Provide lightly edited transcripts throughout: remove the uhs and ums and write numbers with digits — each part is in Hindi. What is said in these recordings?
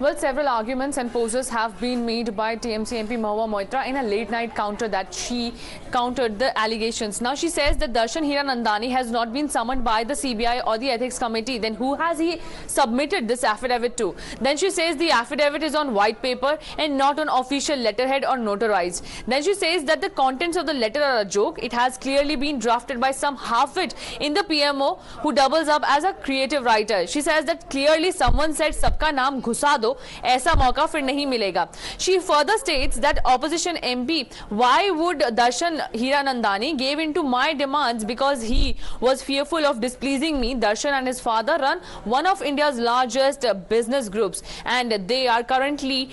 Well, several arguments and poses have been made by TMC MP Mahua Moitra in a late-night counter that she countered the allegations. Now, she says that Darshan Hiranandani has not been summoned by the CBI or the Ethics Committee. Then who has he submitted this affidavit to? Then she says the affidavit is on white paper and not on official letterhead or notarized. Then she says that the contents of the letter are a joke. It has clearly been drafted by some half-wit in the PMO who doubles up as a creative writer. She says that clearly someone said सबका नाम घुसा दो, ऐसा मौका फिर नहीं मिलेगा. She further states that opposition MP, why would Darshan Hiranandani gave into my demands because he was fearful of displeasing me. Darshan and his father run one of India's largest business groups and they are currently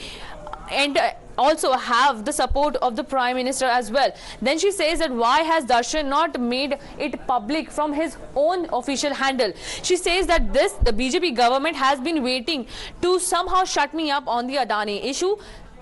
and also have the support of the Prime Minister as well. Then she says that why has Darshan not made it public from his own official handle? She says that the BJP government has been waiting to somehow shut me up on the Adani issue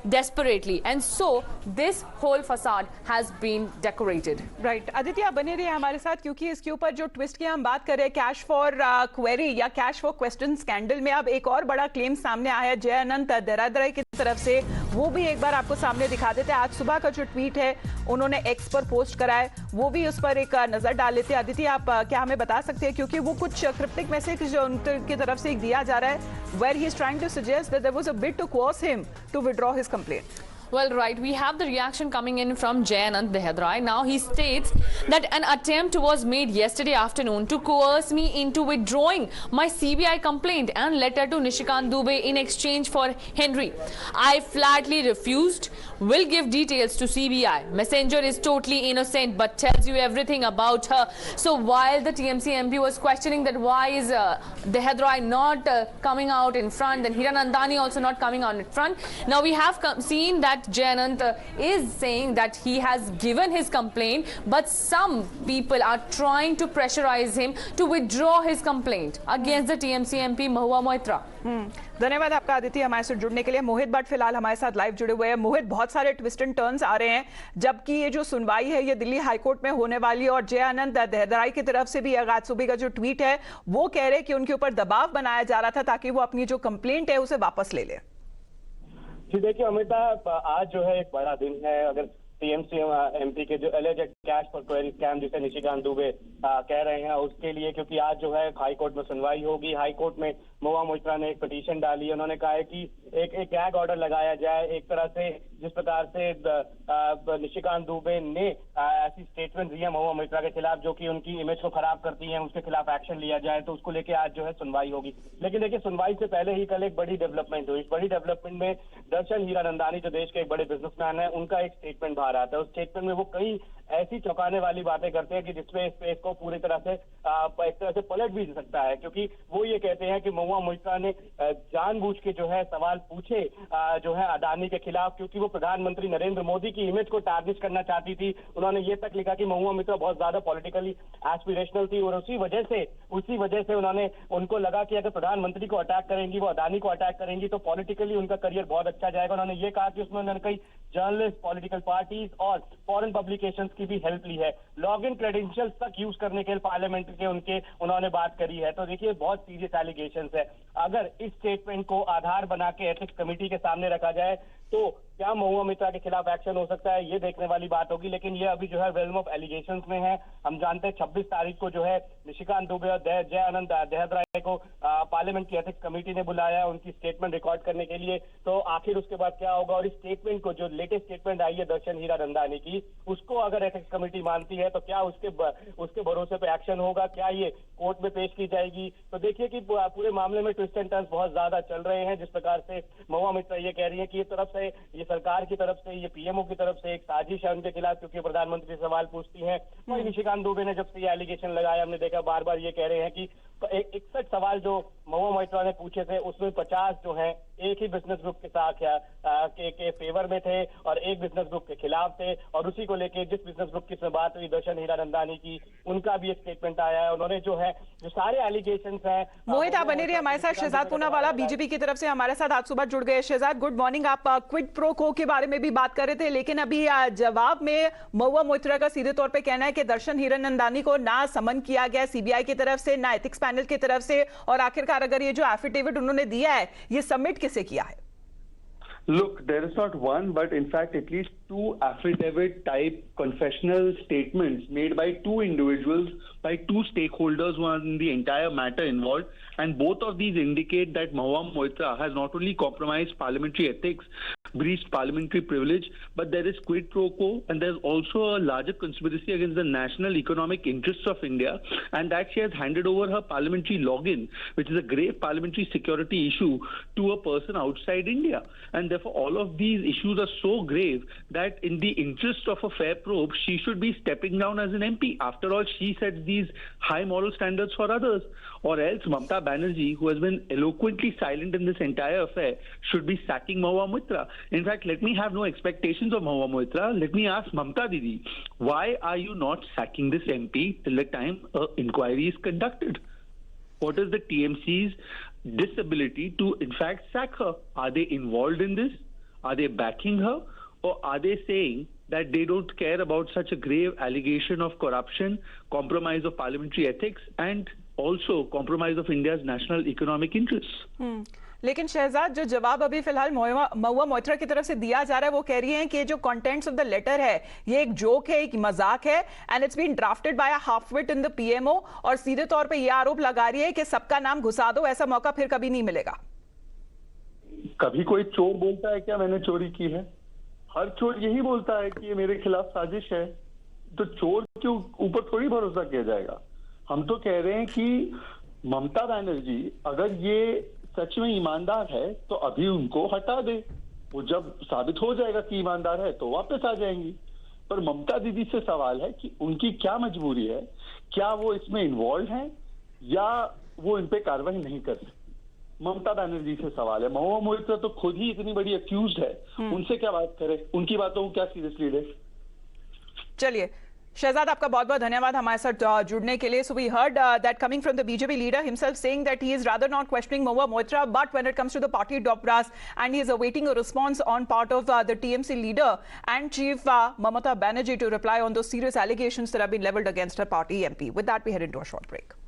desperately, and so this whole facade has been decorated. Right, Aditya आप बने रहिए हमारे साथ क्योंकि इसके ऊपर जो ट्विस्ट की हम बात कर रहे हैं कैश फॉर क्वेरी या कैश फॉर क्वेश्चन स्कैंडल में अब एक और बड़ा क्लेम सामने आया है जय अनंत देहरादराई की तरफ से. वो भी एक बार आपको सामने दिखा देते हैं. आज सुबह का जो ट्वीट है उन्होंने एक्स पर पोस्ट करा है, वो भी उस पर एक नजर डाल लेते हैं. आदित्य आप क्या हमें बता सकते हैं क्योंकि वो कुछ क्रिप्टिक मैसेज जो उनकी तरफ से दिया जा रहा है where he is trying to suggest that there was a bid to coerce him to withdraw his complaint. Well, right, we have the reaction coming in from Jay Anand Dehedrai. Now he states that an attempt was made yesterday afternoon to coerce me into withdrawing my CBI complaint and letter to Nishikant Dubey in exchange for Henry. I flatly refused. Will give details to CBI. Messenger is totally innocent but tells you everything about her. So while the TMC MP was questioning that why is Dehedrai not coming out in front, then Hiranandani also not coming out in front. Now we have seen that Jay Anand is saying that he has given his complaint, but some people are trying to pressurize him to withdraw his complaint against the TMC MP Mahua Moitra. धन्यवाद आपका आदित्य हमारे साथ जुड़ने के लिए. मोहित भट्ट फिलहाल हमारे साथ लाइव जुड़े हुए हैं. मोहित, बहुत सारे ट्विस्ट एंड टर्न्स आ रहे हैं जबकि ये जो सुनवाई है ये दिल्ली हाईकोर्ट में होने वाली है और जय आनंद देहरादराई की तरफ से भी आज सुबह का जो ट्वीट है वो कह रहे हैं कि उनके ऊपर दबाव बनाया जा रहा था ताकि वो अपनी जो कंप्लेंट है उसे वापस ले ले. जी देखिए अमिता, आज जो है एक बड़ा दिन है. अगर टीएमसी एमपी के जो alleged cash for query scam जिसे निशिकांत दुबे कह रहे हैं उसके लिए, क्योंकि आज जो है हाई कोर्ट में सुनवाई होगी. हाई कोर्ट में महुआ मोइत्रा ने एक पिटीशन डाली. उन्होंने कहा है कि एक गैग ऑर्डर लगाया जाए. एक तरह से जिस प्रकार से निशिकांत दुबे ने ऐसी स्टेटमेंट दी है महुआ मोइत्रा के खिलाफ जो कि उनकी इमेज को खराब करती है, उसके खिलाफ एक्शन लिया जाए, तो उसको लेके आज जो है सुनवाई होगी. लेकिन देखिए सुनवाई से पहले ही कल एक बड़ी डेवलपमेंट हुई. इस बड़ी डेवलपमेंट में दर्शन हीरानंदानी जो देश के एक बड़े बिजनेसमैन है उनका एक स्टेटमेंट बाहर आता है. उस स्टेटमेंट में वो कई ऐसी चौंकाने वाली बातें करते हैं कि जिसमें स्पेस को पूरी तरह से एक तरह से पलट भी सकता है, क्योंकि वो ये कहते हैं कि महुआ मोइत्रा ने जानबूझ के जो है सवाल पूछे जो है अडानी के खिलाफ, क्योंकि वो प्रधानमंत्री नरेंद्र मोदी की इमेज को टार्निश करना चाहती थी. उन्होंने ये तक लिखा कि महुआ मोइत्रा बहुत ज्यादा पॉलिटिकली एस्पिरेशनल थी और उसी वजह से उन्होंने उनको लगा कि अगर प्रधानमंत्री को अटैक करेंगी, वो अडानी को अटैक करेंगी तो पॉलिटिकली उनका करियर बहुत अच्छा जाएगा. उन्होंने ये कहा कि उसमें उन्होंने कई जर्नलिस्ट, पॉलिटिकल पार्टीज और फॉरेन पब्लिकेशंस की भी हेल्प ली है. लॉग इन क्रेडेंशियल्स तक यूज करने के लिए पार्लियामेंट के उन्होंने बात करी है. तो देखिए बहुत सीरियस एलिगेशंस है. अगर इस स्टेटमेंट को आधार बना के एथिक्स कमेटी के सामने रखा जाए तो क्या महुआ मोइत्रा के खिलाफ एक्शन हो सकता है, ये देखने वाली बात होगी. लेकिन ये अभी जो है रेल्म ऑफ एलिगेशंस में है. हम जानते हैं 26 तारीख को जो है निशिकांत दुबे और जय आनंद देहरादराई को पार्लियामेंट की एथिक्स कमेटी ने बुलाया है उनकी स्टेटमेंट रिकॉर्ड करने के लिए. तो आखिर उसके बाद क्या होगा, और इस स्टेटमेंट को जो लेटेस्ट स्टेटमेंट आई है दर्शन हीरानंदानी की, उसको अगर एथिक्स कमेटी मानती है तो क्या उसके भरोसे पे एक्शन होगा, क्या ये कोर्ट में पेश की जाएगी. तो देखिए कि पूरे मामले में ट्विस्ट एंड टर्न्स बहुत ज्यादा चल रहे हैं. जिस प्रकार से महुआ मोइत्रा ये कह रही है कि ये तरफ से, ये सरकार की तरफ से, ये पीएमओ की तरफ से एक साजिश है उनके खिलाफ, क्योंकि प्रधानमंत्री से सवाल पूछती हैं. वही निशिकांत दुबे ने जब से ये एलिगेशन लगाया हमने देखा बार बार ये कह रहे हैं कि 61 सवाल जो महुआ मोइत्रा ने पूछे थे उसमें 50 जो है एक ही बिजनेस ग्रुप के साथ के फेवर में थे और एक बिजनेस ग्रुप के खिलाफ थे. और उसी को लेके जिस बिजनेस ग्रुप की बात हुई दर्शन हीरानंदानी की, उनका भी एक स्टेटमेंट आया है. उन्होंने जो है जो सारे एलिगेशंस हैं. मोहित आप बने रहिए हमारे साथ. शहजाद पूनावाला बीजेपी की तरफ से हमारे साथ आज सुबह जुड़ गए. Shahzad good morning. आप क्विड प्रो को के बारे में भी बात कर रहे थे, लेकिन अभी जवाब में महुआ मोइत्रा का सीधे तौर पर कहना है कि दर्शन हीरानंदानी को ना समन किया गया सीबीआई की तरफ से, ना एथिक्स पैनल की तरफ से, और आखिरकार अगर ये जो एफिडेविट उन्होंने दिया है ये सबमिट किसे किया है? Look, there is not one, but in fact, at least two affidavit-type confessional statements made by two individuals, by two stakeholders who are in the entire matter involved, and both of these indicate that Mahua Moitra has not only compromised parliamentary ethics, breached parliamentary privilege, but there is quid pro quo, and there's also a larger conspiracy against the national economic interests of India, and that she has handed over her parliamentary login, which is a grave parliamentary security issue, to a person outside India. And therefore, all of these issues are so grave that in the interest of a fair probe, she should be stepping down as an MP. After all, she sets these high moral standards for others. Or else, Mamata Banerjee, who has been eloquently silent in this entire affair, should be sacking Mahua Moitra. In fact, let me have no expectations of Mahua Moitra. Let me ask Mamata Didi, why are you not sacking this MP till the time an inquiry is conducted? What is the TMC's disability to, in fact, sack her? Are they involved in this? Are they backing her? Or are they saying that they don't care about such a grave allegation of corruption, compromise of parliamentary ethics, and also compromise of India's national economic interests? लेकिन शहजाद, जो जवाब अभी फिलहाल महुआ मोइत्रा की तरफ से दिया जा रहा है वो कह रही हैं कि जो कंटेंट्स ऑफ द लेटर है ये एक जोक है, एक मजाक है, and it's been drafted by a halfwit in the PMO, और सीधे तौर पे ये आरोप लगा रही है कि सबका नाम घुसा दो, ऐसा मौका फिर कभी नहीं मिलेगा। कभी कोई चोर बोलता है क्या मैंने चोरी की है? हर चोर यही बोलता है कि ये मेरे खिलाफ साजिश है। तो चोर के ऊपर थोड़ी भरोसा किया जाएगा। हम तो कह रहे हैं कि ममता बनर्जी अगर ये सच में ईमानदार है तो अभी उनको हटा दे, वो जब साबित हो जाएगा कि ईमानदार है तो वापस आ जाएंगी। पर ममता दीदी से सवाल है कि उनकी क्या मजबूरी है, क्या वो इसमें इन्वॉल्व हैं या वो इन पे कार्रवाई नहीं कर सकती। ममता बनर्जी से सवाल है। महुआ मोइत्रा तो खुद ही इतनी बड़ी अक्यूज्ड है, उनसे क्या बात करें, उनकी बातों को क्या सीरियसली ले। चलिए शहजाद, आपका बहुत बहुत धन्यवाद हमारे साथ जुड़ने के लिए। So we heard that coming from the BJP leader himself saying that he is rather not questioning Mahua Moitra, but when it comes to the party top brass, and he is awaiting a response on part of the TMC leader and chief Mamata Banerjee to reply on those serious allegations that have been leveled against her party MP. With that, we head into a short break.